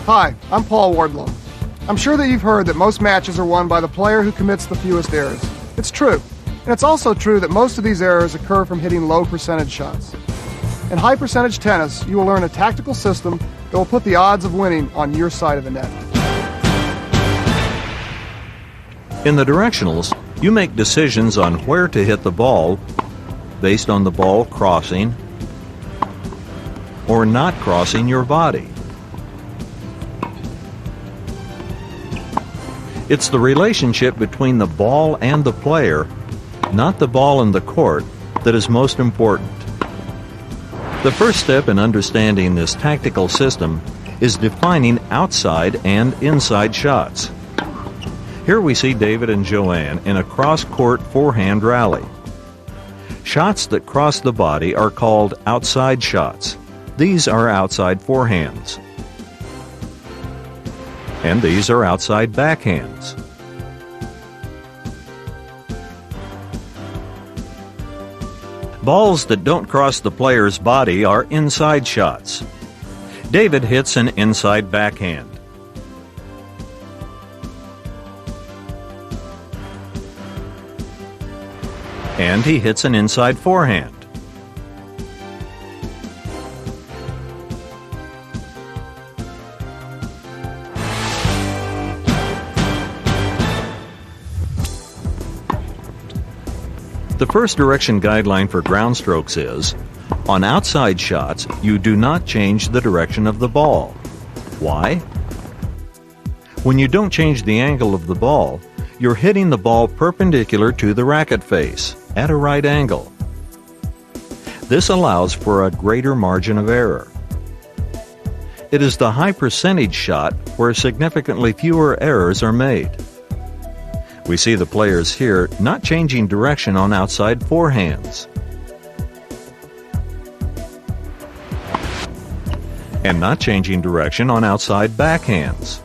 Hi, I'm Paul Wardlow. I'm sure that you've heard that most matches are won by the player who commits the fewest errors. It's true. And it's also true that most of these errors occur from hitting low percentage shots. In high percentage tennis, you will learn a tactical system that will put the odds of winning on your side of the net. In the directionals, you make decisions on where to hit the ball based on the ball crossing or not crossing your body. It's the relationship between the ball and the player, not the ball and the court, that is most important. The first step in understanding this tactical system is defining outside and inside shots. Here we see David and Joanne in a cross-court forehand rally. Shots that cross the body are called outside shots. These are outside forehands. And these are outside backhands. Balls that don't cross the player's body are inside shots. David hits an inside backhand. And he hits an inside forehand. The first direction guideline for ground strokes is, on outside shots, you do not change the direction of the ball. Why? When you don't change the angle of the ball, you're hitting the ball perpendicular to the racket face, at a right angle. This allows for a greater margin of error. It is the high percentage shot where significantly fewer errors are made. We see the players here not changing direction on outside forehands and not changing direction on outside backhands.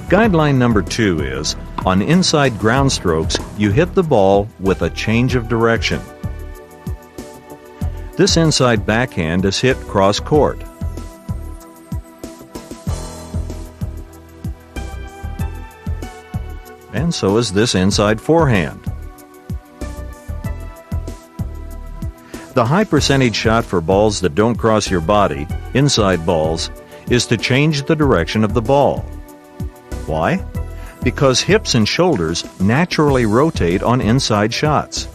Guideline number 2 is, on inside ground strokes, you hit the ball with a change of direction. This inside backhand is hit cross-court. And so is this inside forehand. The high percentage shot for balls that don't cross your body, inside balls, is to change the direction of the ball. Why? Because hips and shoulders naturally rotate on inside shots.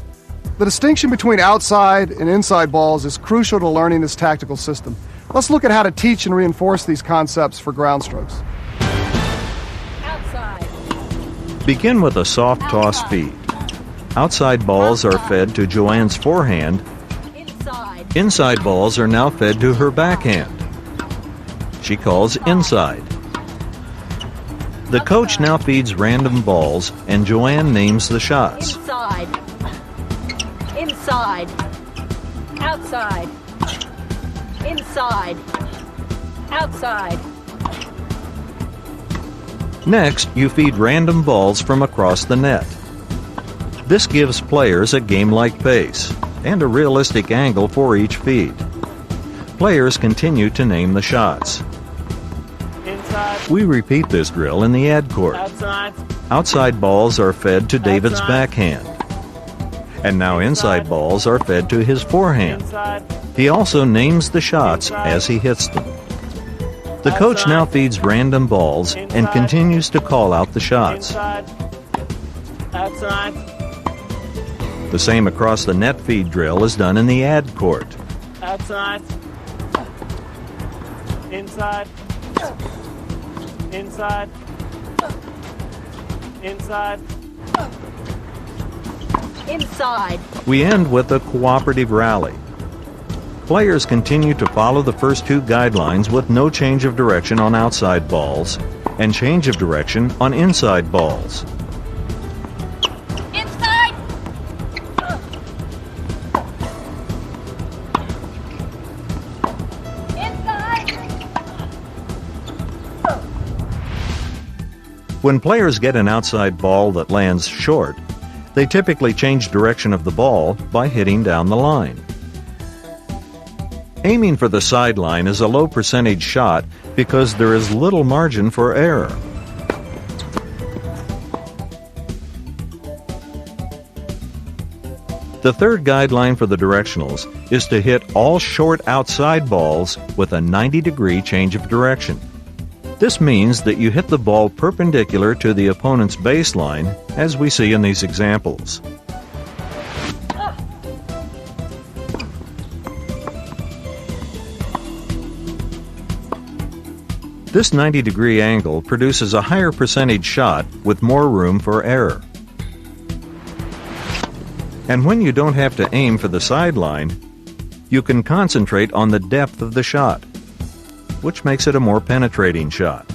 The distinction between outside and inside balls is crucial to learning this tactical system. Let's look at how to teach and reinforce these concepts for ground strokes. Begin with a soft toss feed. Outside balls are fed to Joanne's forehand. Inside balls are now fed to her backhand. She calls inside. The coach now feeds random balls, and Joanne names the shots. Inside. Inside. Outside. Inside. Outside. Next, you feed random balls from across the net. This gives players a game-like pace and a realistic angle for each feed. Players continue to name the shots. Inside. We repeat this drill in the ad court. Outside. Outside balls are fed to David's backhand. And now inside balls are fed to his forehand. Inside. He also names the shots as he hits them. The coach now feeds random balls and continues to call out the shots. Inside. Outside. The same across the net feed drill is done in the ad court. Outside. Inside. Inside. Inside. Inside. We end with a cooperative rally. Players continue to follow the first 2 guidelines with no change of direction on outside balls and change of direction on inside balls. Inside. Inside. When players get an outside ball that lands short, they typically change direction of the ball by hitting down the line. Aiming for the sideline is a low percentage shot because there is little margin for error. The third guideline for the directionals is to hit all short outside balls with a 90-degree change of direction. This means that you hit the ball perpendicular to the opponent's baseline, as we see in these examples. This 90-degree angle produces a higher percentage shot with more room for error. And when you don't have to aim for the sideline, you can concentrate on the depth of the shot, which makes it a more penetrating shot.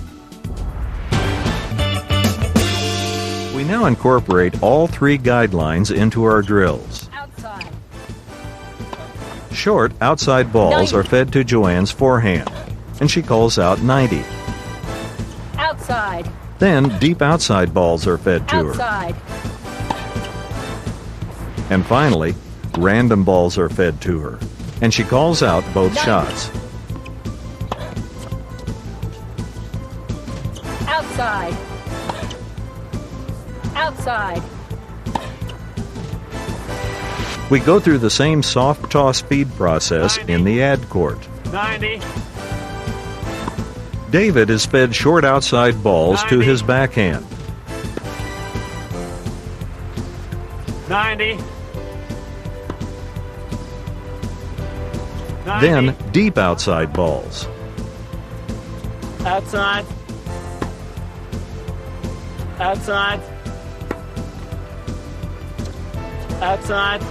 We now incorporate all three guidelines into our drills. Outside. Short outside balls 90. are fed to Joanne's forehand, and she calls out 90. Outside. Then deep outside balls are fed to her. Outside. And finally, random balls are fed to her, and she calls out both 90. shots. Outside. Outside. We go through the same soft toss feed process 90. in the ad court. 90. David is fed short outside balls to 90. his backhand. 90. 90. Then deep outside balls. Outside. Outside. Outside.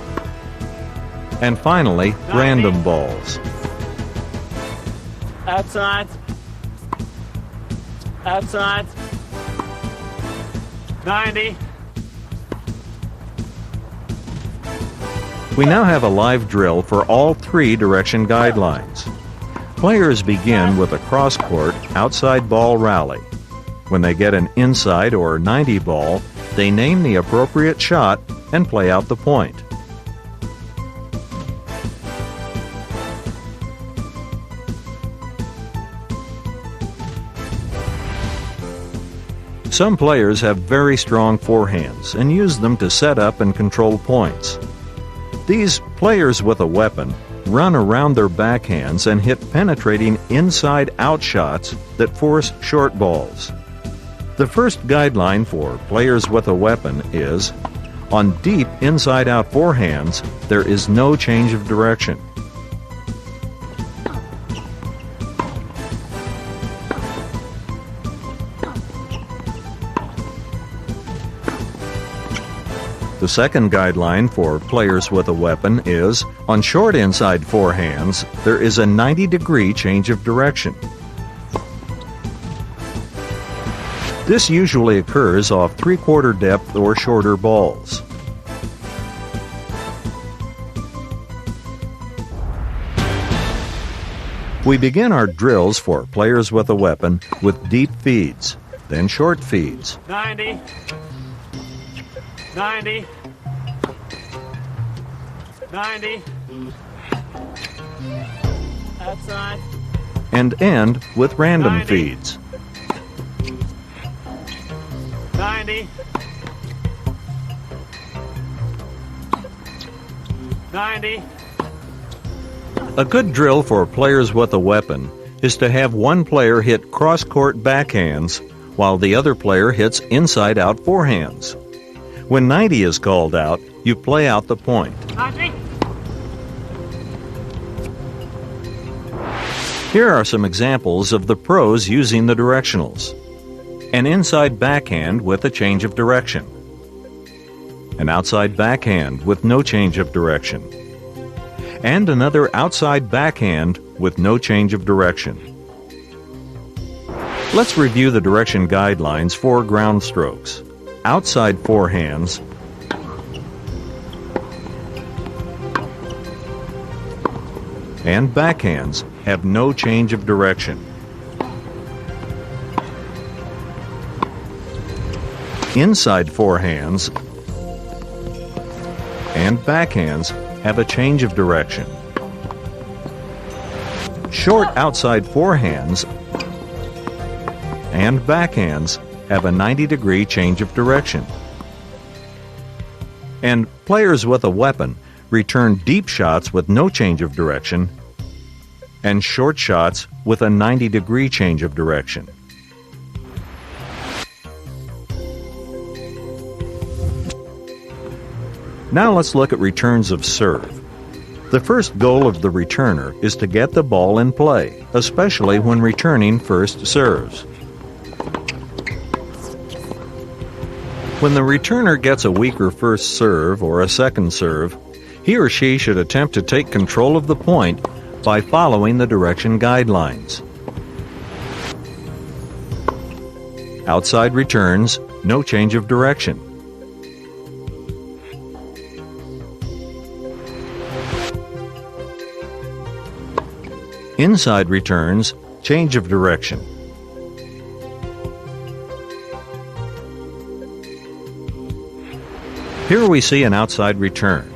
And finally, random balls. Outside. Outside. 90. We now have a live drill for all three direction guidelines. Players begin with a cross-court outside ball rally. When they get an inside or 90 ball, they name the appropriate shot and play out the point. Some players have very strong forehands and use them to set up and control points. These players with a weapon run around their backhands and hit penetrating inside-out shots that force short balls. The first guideline for players with a weapon is, on deep inside-out forehands, there is no change of direction. The second guideline for players with a weapon is, on short inside forehands, there is a 90-degree change of direction. This usually occurs off three-quarter depth or shorter balls. We begin our drills for players with a weapon with deep feeds, then short feeds. 90. 90. 90. Outside. And end with random 90. feeds. 90. 90. A good drill for players with a weapon is to have one player hit cross-court backhands while the other player hits inside-out forehands. When 90 is called out, you play out the point. 90. Here are some examples of the pros using the directionals. An inside backhand with a change of direction. An outside backhand with no change of direction. And another outside backhand with no change of direction. Let's review the direction guidelines for ground strokes. Outside forehands, and backhands have no change of direction. Inside forehands and backhands have a change of direction. Short outside forehands and backhands have a 90-degree change of direction. And players with a weapon return deep shots with no change of direction and short shots with a 90-degree change of direction. Now let's look at returns of serve. The first goal of the returner is to get the ball in play, especially when returning first serves. When the returner gets a weaker first serve or a second serve, he or she should attempt to take control of the point by following the direction guidelines. Outside returns, no change of direction. Inside returns, change of direction. Here we see an outside return.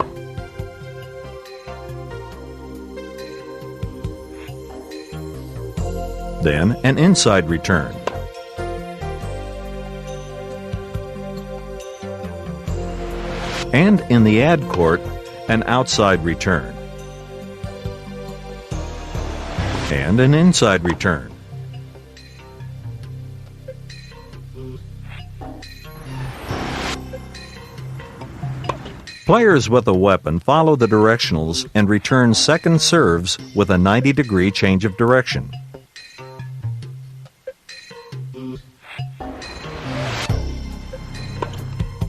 Then an inside return. And in the ad court, an outside return. And an inside return. Players with a weapon follow the directionals and return second serves with a 90-degree change of direction.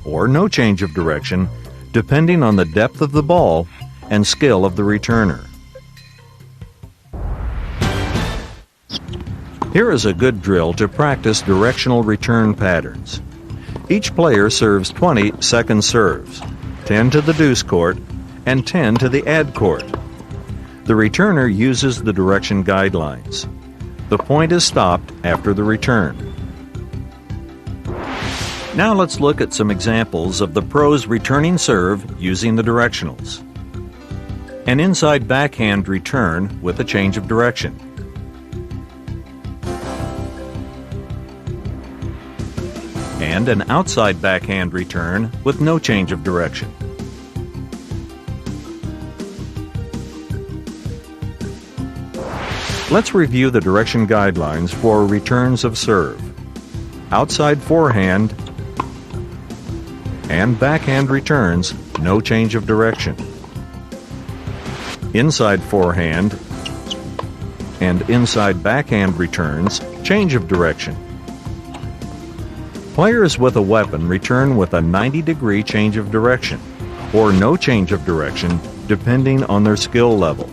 Or no change of direction, depending on the depth of the ball and skill of the returner. Here is a good drill to practice directional return patterns. Each player serves 20 second serves, 10 to the deuce court, and 10 to the ad court. The returner uses the direction guidelines. The point is stopped after the return. Now let's look at some examples of the pros returning serve using the directionals. An inside backhand return with a change of direction. And an outside backhand return with no change of direction. Let's review the direction guidelines for returns of serve. Outside forehand and backhand returns, no change of direction. Inside forehand and inside backhand returns, change of direction. Players with a weapon return with a 90-degree change of direction, or no change of direction, depending on their skill level.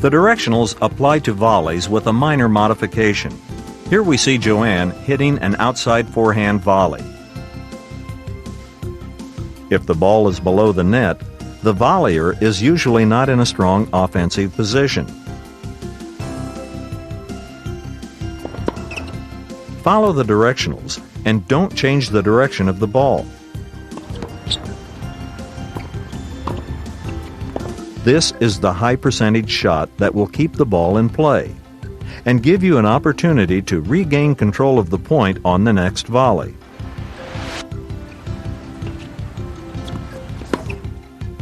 The directionals apply to volleys with a minor modification. Here we see Joanne hitting an outside forehand volley. If the ball is below the net, the volleyer is usually not in a strong offensive position. Follow the directionals and don't change the direction of the ball. This is the high percentage shot that will keep the ball in play and give you an opportunity to regain control of the point on the next volley.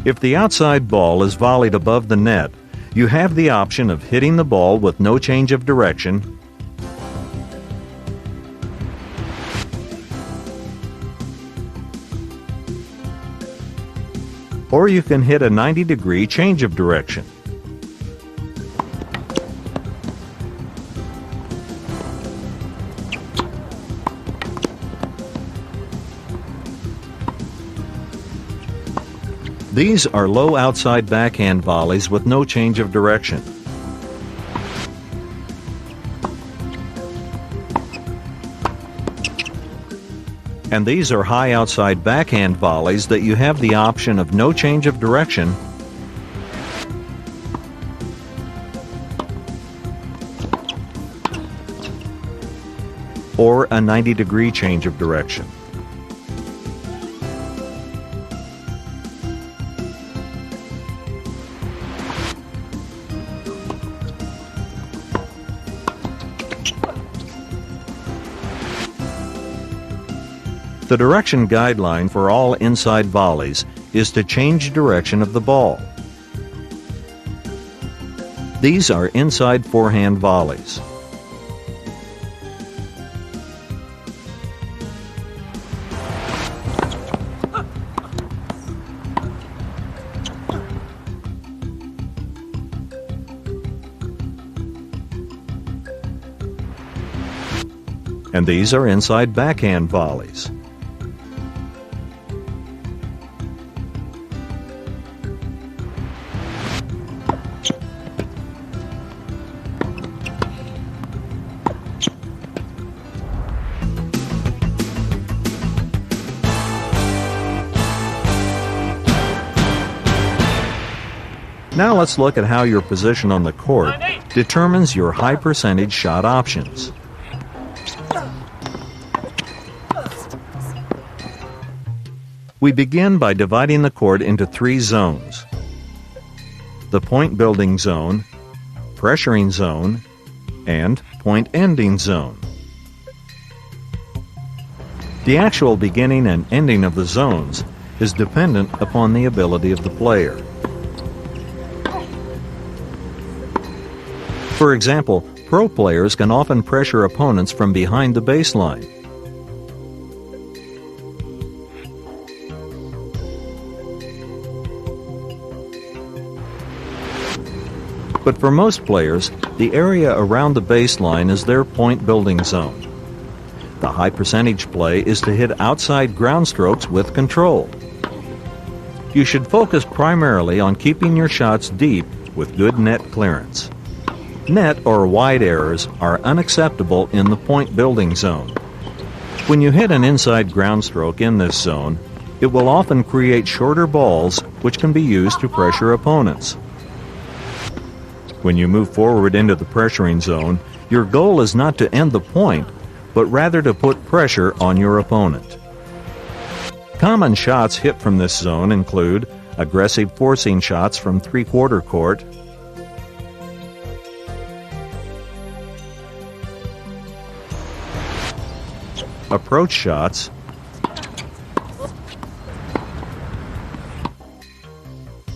If the outside ball is volleyed above the net, you have the option of hitting the ball with no change of direction, or you can hit a 90-degree change of direction. These are low outside backhand volleys with no change of direction. And these are high outside backhand volleys that you have the option of no change of direction or a 90-degree change of direction. The direction guideline for all inside volleys is to change direction of the ball. These are inside forehand volleys. And these are inside backhand volleys. Now let's look at how your position on the court determines your high percentage shot options. We begin by dividing the court into 3 zones: the point building zone, pressuring zone, and point ending zone. The actual beginning and ending of the zones is dependent upon the ability of the player. For example, pro players can often pressure opponents from behind the baseline. But for most players, the area around the baseline is their point building zone. The high percentage play is to hit outside ground strokes with control. You should focus primarily on keeping your shots deep with good net clearance. Net or wide errors are unacceptable in the point building zone. When you hit an inside ground stroke in this zone, it will often create shorter balls which can be used to pressure opponents. When you move forward into the pressuring zone, your goal is not to end the point, but rather to put pressure on your opponent. Common shots hit from this zone include aggressive forcing shots from three-quarter court, approach shots,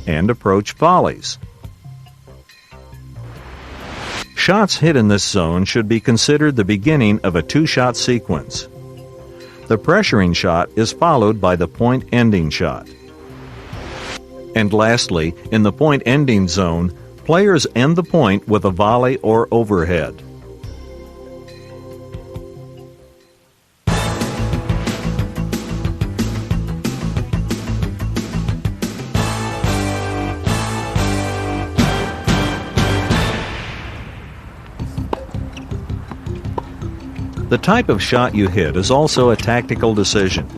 and approach volleys. Shots hit in this zone should be considered the beginning of a 2-shot sequence. The pressuring shot is followed by the point ending shot. And lastly, in the point ending zone, players end the point with a volley or overhead. The type of shot you hit is also a tactical decision.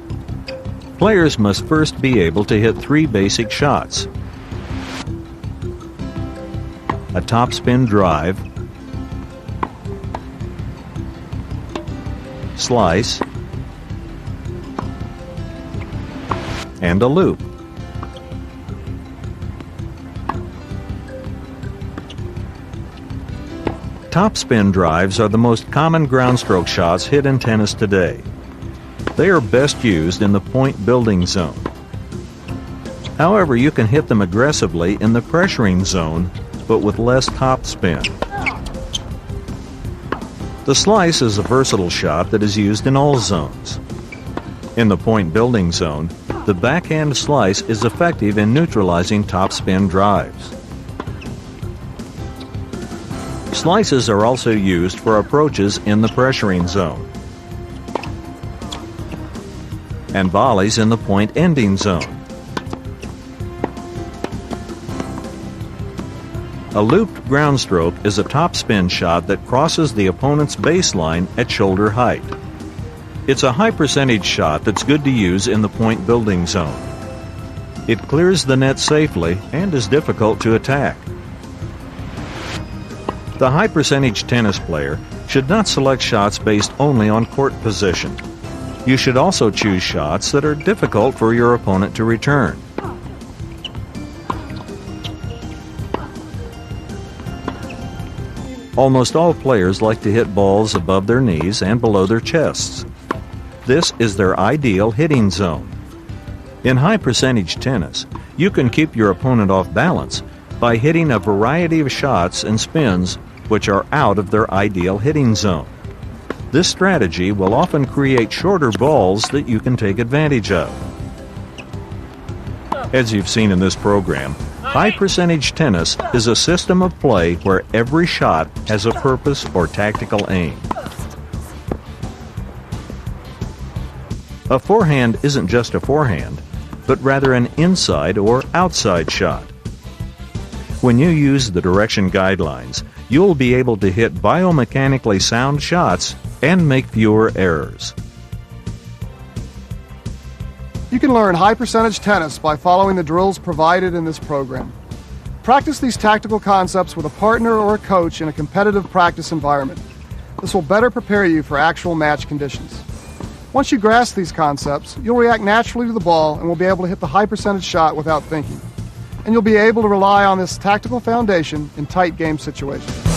Players must first be able to hit 3 basic shots: a topspin drive, slice, and a loop. Topspin drives are the most common ground stroke shots hit in tennis today. They are best used in the point building zone. However, you can hit them aggressively in the pressuring zone, but with less topspin. The slice is a versatile shot that is used in all zones. In the point building zone, the backhand slice is effective in neutralizing topspin drives. Slices are also used for approaches in the pressuring zone, and volleys in the point ending zone. A looped ground stroke is a topspin shot that crosses the opponent's baseline at shoulder height. It's a high percentage shot that's good to use in the point building zone. It clears the net safely and is difficult to attack. The high percentage tennis player should not select shots based only on court position. You should also choose shots that are difficult for your opponent to return. Almost all players like to hit balls above their knees and below their chests. This is their ideal hitting zone. In high percentage tennis, you can keep your opponent off balance by hitting a variety of shots and spins which are out of their ideal hitting zone. This strategy will often create shorter balls that you can take advantage of. As you've seen in this program, high percentage tennis is a system of play where every shot has a purpose or tactical aim. A forehand isn't just a forehand, but rather an inside or outside shot. When you use the direction guidelines, you'll be able to hit biomechanically sound shots and make fewer errors. You can learn high percentage tennis by following the drills provided in this program. Practice these tactical concepts with a partner or a coach in a competitive practice environment. This will better prepare you for actual match conditions. Once you grasp these concepts, you'll react naturally to the ball and will be able to hit the high percentage shot without thinking. And you'll be able to rely on this tactical foundation in tight game situations.